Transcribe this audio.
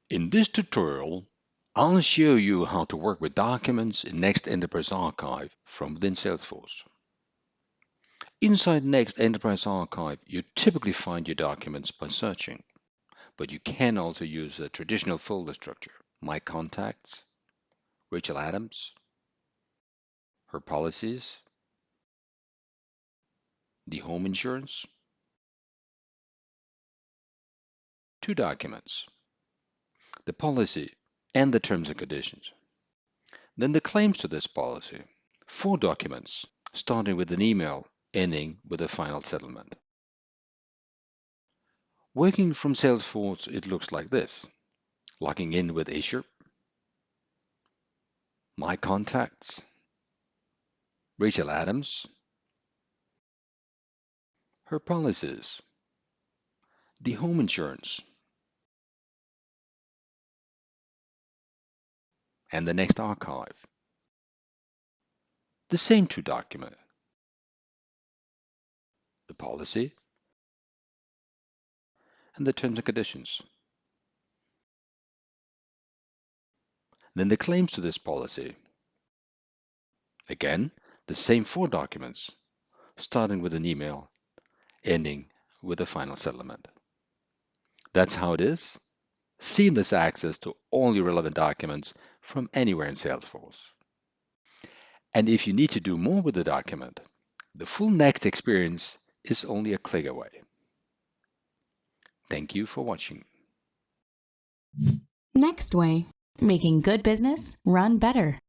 In this tutorial, I'll show you how to work with documents in Next Enterprise Archive from within Salesforce. Inside Next Enterprise Archive, you typically find your documents by searching, but you can also use a traditional folder structure. My contacts, Rachel Adams, her policies, the home insurance, two documents, the policy and the terms and conditions. Then the claims to this policy, four documents, starting with an email, ending with a final settlement. Working from Salesforce, it looks like this. Logging in with Azure, My Contacts, Rachel Adams, her policies, the home insurance, and the next archive. The same two documents, the policy and the terms and conditions. Then the claims to this policy. Again, the same four documents, starting with an email, ending with a final settlement. That's how it is. Seamless access to all your relevant documents from anywhere in Salesforce. And if you need to do more with the document, the full Next experience is only a click away. Thank you for watching. Next Way, making good business run better.